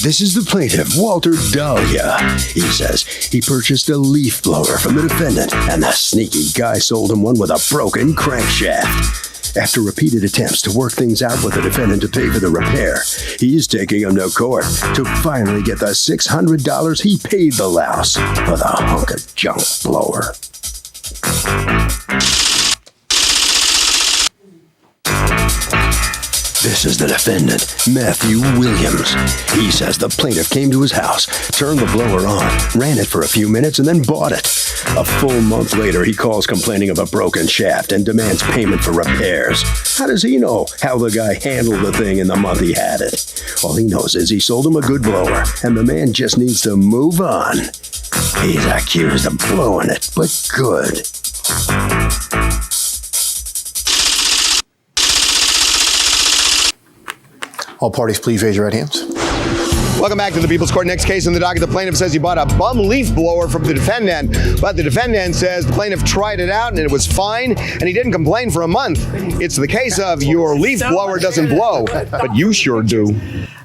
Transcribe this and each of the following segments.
This is the plaintiff, Walter Dahlia. He says he purchased a leaf blower from the defendant, and the sneaky guy sold him one with a broken crankshaft. After repeated attempts to work things out with the defendant to pay for the repair, he's taking him to court to finally get the $600 he paid the louse for the hunk of junk blower. This is the defendant, Matthew Williams. He says the plaintiff came to his house, turned the blower on, ran it for a few minutes, and then bought it. A full month later, he calls complaining of a broken shaft and demands payment for repairs. How does he know how the guy handled the thing in the month he had it? All he knows is he sold him a good blower, and the man just needs to move on. He's accused of blowing it, but good. All parties, please raise your right hands. Welcome back to the People's Court. Next case in the docket, the plaintiff says he bought a bum leaf blower from the defendant, but the defendant says the plaintiff tried it out and it was fine, and he didn't complain for a month. It's the case of your leaf blower doesn't blow, but you sure do.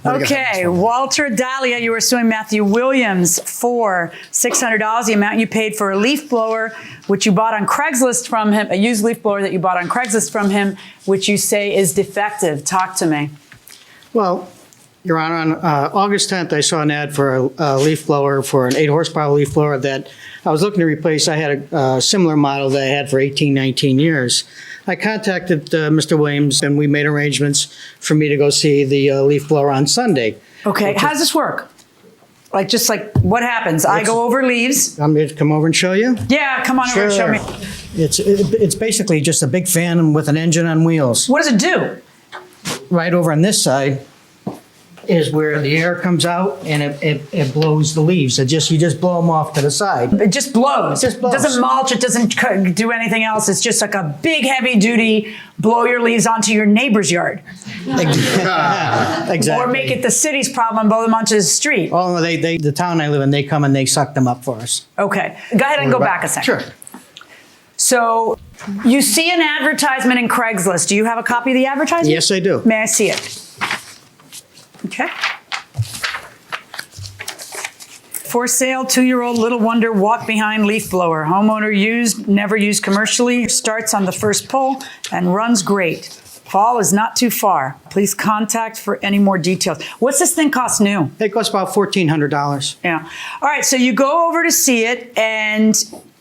Okay, Walter Dahlia, you were suing Matthew Williams for $600, the amount you paid for a leaf blower, which you bought on Craigslist from him, a used leaf blower that you bought on Craigslist from him, which you say is defective. Talk to me. Well, Your Honor, on August 10th, I saw an ad for a leaf blower, for an 8-horsepower leaf blower that I was looking to replace. I had a similar model that I had for 18, 19 years. I contacted Mr. Williams, and we made arrangements for me to go see the leaf blower on Sunday. Okay, how does this work? Just what happens? I go over leaves. I'm going to come over and show you. Yeah, come on over and show me. It's basically just a big fan with an engine on wheels. What does it do? Right over on this side is where the air comes out and it blows the leaves. You just blow them off to the side. It just blows. It just blows. It doesn't mulch. It doesn't do anything else. It's just like a big, heavy-duty blow your leaves onto your neighbor's yard. Exactly. Or make it the city's problem, blow them onto the street. Oh, the town I live in, they come and they suck them up for us. Okay. Go ahead and go back a second. Sure. So you see an advertisement in Craigslist. Do you have a copy of the advertisement? Yes, I do. May I see it? Okay. For sale, 2-year-old Little Wonder walk-behind leaf blower. Homeowner used, never used commercially. Starts on the first pull and runs great. Fall is not too far. Please contact for any more details. What's this thing cost new? It costs about $1,400. Yeah. All right, so you go over to see it and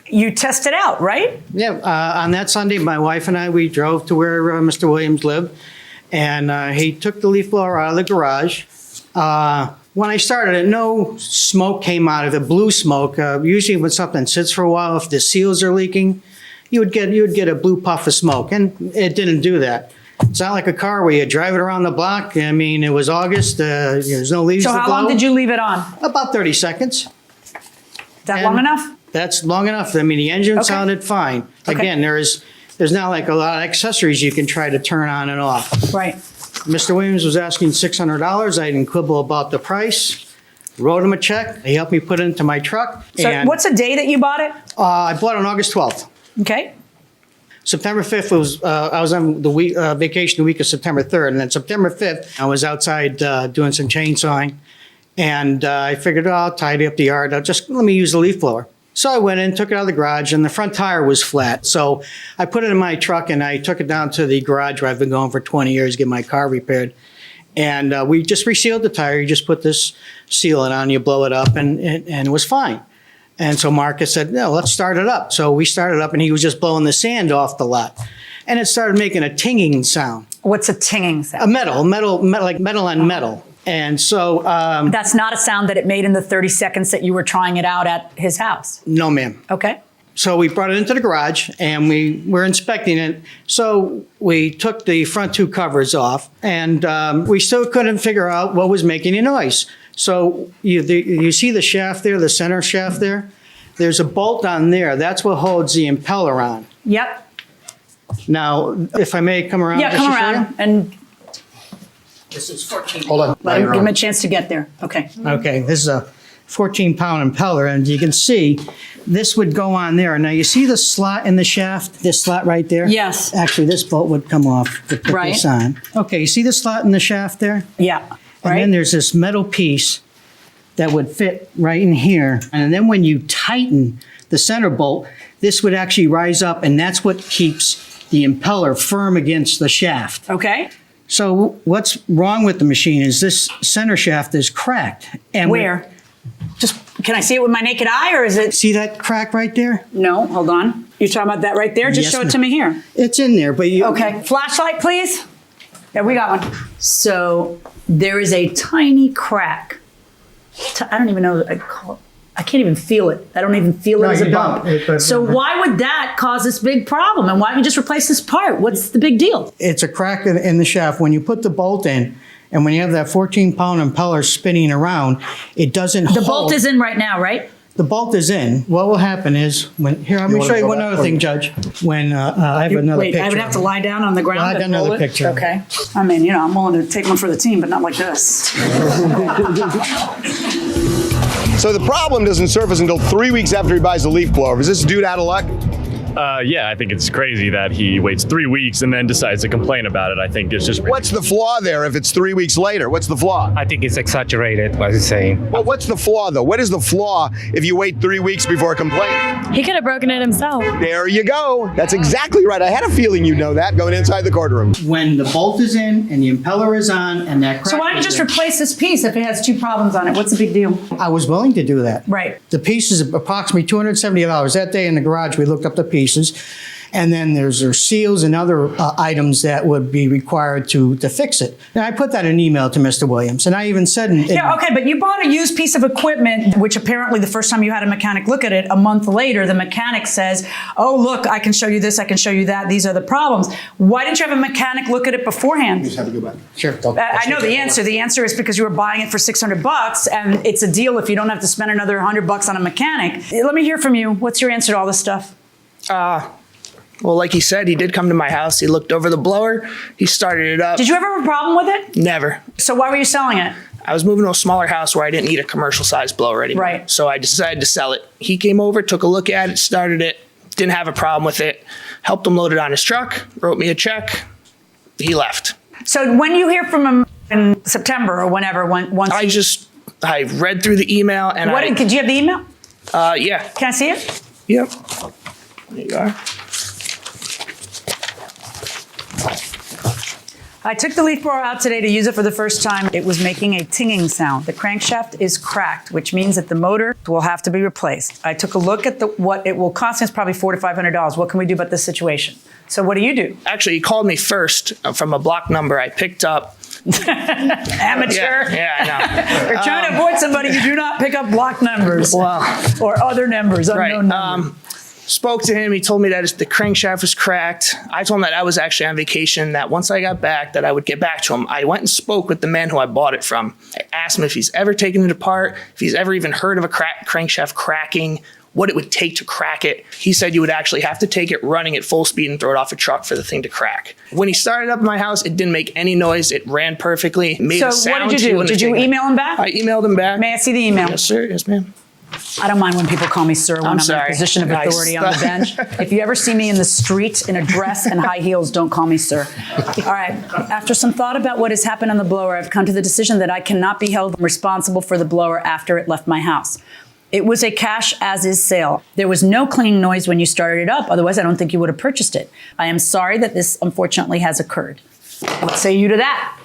you test it out, right? Yeah, on that Sunday, my wife and I, we drove to where Mr. Williams lived, and he took the leaf blower out of the garage. When I started it, no smoke came out of it, blue smoke. Usually when something sits for a while, if the seals are leaking, you would get a blue puff of smoke, and it didn't do that. It's not like a car where you drive it around the block. I mean, it was August, there's no leaves to blow. So how long did you leave it on? About 30 seconds. Is that long enough? That's long enough. I mean, the engine sounded fine. Okay. Again, there's not like a lot of accessories you can try to turn on and off. Right. Mr. Williams was asking $600. I didn't quibble about the price. Wrote him a check. He helped me put it into my truck. So what's the day that you bought it? I bought it on August 12th. Okay. September 5th was, I was on the vacation the week of September 3rd. And then September 5th, I was outside doing some chainsawing. And I figured, I'll tidy up the yard. Let me use the leaf blower. So I went in, took it out of the garage, and the front tire was flat. So I put it in my truck, and I took it down to the garage where I've been going for 20 years, get my car repaired. And we just resealed the tire. You just put this sealant on, you blow it up, and it was fine. And so Marcus said, no, let's start it up. So we started up, and he was just blowing the sand off the lot. And it started making a tinging sound. What's a tinging sound? A metal, like metal on metal. And so... that's not a sound that it made in the 30 seconds that you were trying it out at his house? No, ma'am. Okay. So we brought it into the garage, and we were inspecting it. So we took the front two covers off, and we still couldn't figure out what was making the noise. So you see the shaft there, the center shaft there? There's a bolt on there. That's what holds the impeller on. Yep. Now, if I may come around. Yeah, come around. And this is 14. Hold on. give him a chance to get there. Okay. Okay, this is a 14-pound impeller, and you can see this would go on there. Now, you see the slot in the shaft, this slot right there? Yes. Actually, this bolt would come off to put this on. Okay, you see the slot in the shaft there? Yeah. And then there's this metal piece that would fit right in here. And then when you tighten the center bolt, this would actually rise up, and that's what keeps the impeller firm against the shaft. Okay. So what's wrong with the machine is this center shaft is cracked. And Where? Just, can I see it with my naked eye, or is it? See that crack right there? No, hold on. You're talking about that right there? Just Yes, show it ma'am. to me here. It's in there, but you... Okay, flashlight, please. Yeah, we got one. So there is a tiny crack. I don't even know. I can't even feel it. I don't even feel it No, as a you bump. don't. So why would that cause this big problem? And why don't you just replace this part? What's the big deal? It's a crack in the shaft. When you put the bolt in, and when you have that 14-pound impeller spinning around, it doesn't hold. The bolt is in right now, right? The bolt is in. What will happen is, here, let me wanna show you go one back other or- thing, Judge. When, I have another Wait, picture. I would have to lie down on the ground Well, I got and roll another it? picture. Okay. I mean, you know, I'm willing to take one for the team, but not like this. So the problem doesn't surface until 3 weeks after he buys the leaf blower. Is this dude out of luck? Yeah, I think it's crazy that he waits 3 weeks and then decides to complain about it. I think it's just What's the flaw there if it's 3 weeks later? What's the flaw? I think it's exaggerated what he's saying. Well, what's the flaw, though? What is the flaw if you wait 3 weeks before complaining? He could have broken it himself. There you go. That's exactly right. I had a feeling you'd know that going inside the courtroom. When the bolt is in, and the impeller is on, and that crack So why don't you is just in, replace this piece if it has two problems on it? What's the big deal? I was willing to do that. Right. The piece is approximately $270. That day in the garage, we looked up the pieces. And then there's seals and other items that would be required to fix it. And I put that in an email to Mr. Williams. And I even said... Yeah, okay, but you bought a used piece of equipment, which apparently the first time you had a mechanic look at it, a month later, the mechanic says, oh, look, I can show you this, I can show you that, these are the problems. Why didn't you have a mechanic look at it beforehand? Just have to go back. Sure. I know the answer. The answer is because you were buying it for $600, and it's a deal if you don't have to spend another $100 on a mechanic. Let me hear from you. What's your answer to all this stuff? Well, like he said, he did come to my house. He looked over the blower. He started it up. Did you ever have a problem with it? Never. So why were you selling it? I was moving to a smaller house where I didn't need a commercial sized blower anymore. Right. So I decided to sell it. He came over, took a look at it, started it, didn't have a problem with it, helped him load it on his truck, wrote me a check. He left. So when you hear from him in September or whenever, once I read through the email and did you have the email? Yeah. Can I see it? Yep. There you are. I took the leaf blower out today to use it for the first time. It was making a tinging sound. The crankshaft is cracked, which means that the motor will have to be replaced. I took a look at what it will cost. It's probably $400 to $500. What can we do about this situation? So what do you do? Actually, he called me first from a block number I picked up. Amateur. Yeah, I know. You're trying to avoid somebody. You do not pick up block numbers. Well, or other numbers, unknown numbers. Spoke to him. He told me that the crankshaft was cracked. I told him that I was actually on vacation, that once I got back, that I would get back to him. I went and spoke with the man who I bought it from. I asked him if he's ever taken it apart, if he's ever even heard of a crankshaft cracking, what it would take to crack it. He said you would actually have to take it running at full speed and throw it off a truck for the thing to crack. When he started up in my house, it didn't make any noise. It ran perfectly. Made a So sound. what did you do? Did you email him back? I emailed him back. May I see the email? Yes, sir. Yes, ma'am. I don't mind when people call me sir when I'm in a sorry. position of Nice. authority on the bench. If you ever see me in the street in a dress and high heels, don't call me sir. All right. After some thought about what has happened on the blower, I've come to the decision that I cannot be held responsible for the blower after it left my house. It was a cash as is sale. There was no clicking noise when you started it up. Otherwise, I don't think you would have purchased it. I am sorry that this unfortunately has occurred. What say you to that?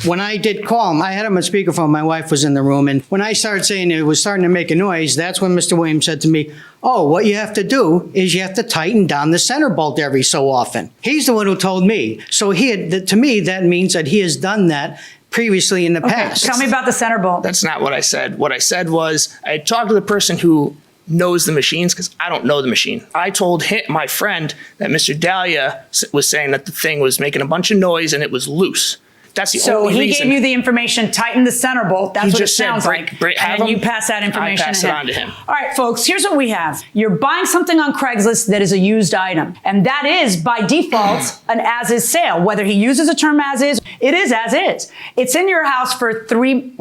When I did call him, I had him on speakerphone. My wife was in the room. And when I started saying it was starting to make a noise, that's when Mr. Williams said to me, oh, what you have to do is you have to tighten down the center bolt every so often. He's the one who told me. So to me, that means that he has done that previously in the past. Tell me about the center bolt. That's not what I said. What I said was I talked to the person who knows the machines because I don't know the machine. I told my friend that Mr. Dahlia was saying that the thing was making a bunch of noise and it was loose. That's the So only he reason. gave you the information, tighten the center bolt. That's He what it just said, sounds break- like. break- have And then you him- pass that information I pass it on to him. All right, folks, here's what we have. You're buying something on Craigslist that is a used item. And that is, by default, an as-is sale. Whether he uses a term as-is, it is as-is. It's in your house for 3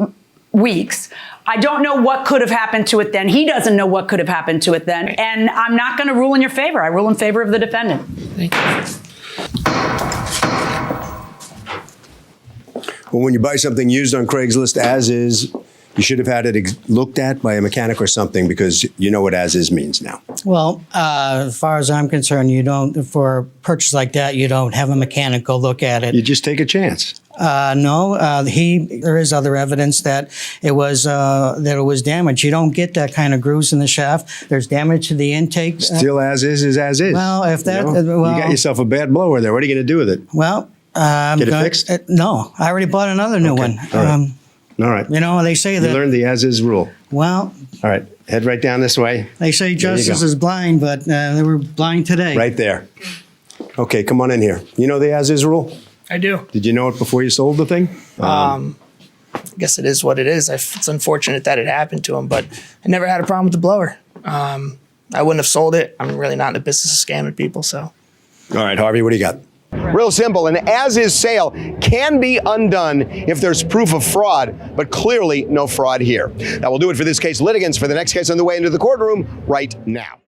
weeks. I don't know what could have happened to it then. He doesn't know what could have happened to it then. And I'm not going to rule in your favor. I rule in favor of the defendant. Thank you. Well, when you buy something used on Craigslist as is, You should have had it looked at by a mechanic or something, because you know what as-is means now. Well, as far as I'm concerned, you don't, for a purchase like that, you don't have a mechanic go look at it. You just take a chance. No, there is other evidence that it was damaged. You don't get that kind of grooves in the shaft. There's damage to the intake. Still as-is is as-is. Well, if that, you know? well, You got yourself a bad blower there. What are you going to do with it? well, Get it fixed? No, I already bought another new one. All right. All right. You know, they say You that. learned the as-is rule. Well, All right. Head right down this way. they say justice go. is blind, but they were blind today. Right there. Okay, come on in here. You know the as-is rule? I do. Did you know it before you sold the thing? I guess it is what it is. It's unfortunate that it happened to him, but I never had a problem with the blower. I wouldn't have sold it. I'm really not in the business of scamming people, so. All right, Harvey, what do you got? Real simple. An as-is sale can be undone if there's proof of fraud, but clearly no fraud here. That will do it for this case. Litigants for the next case on the way into the courtroom right now.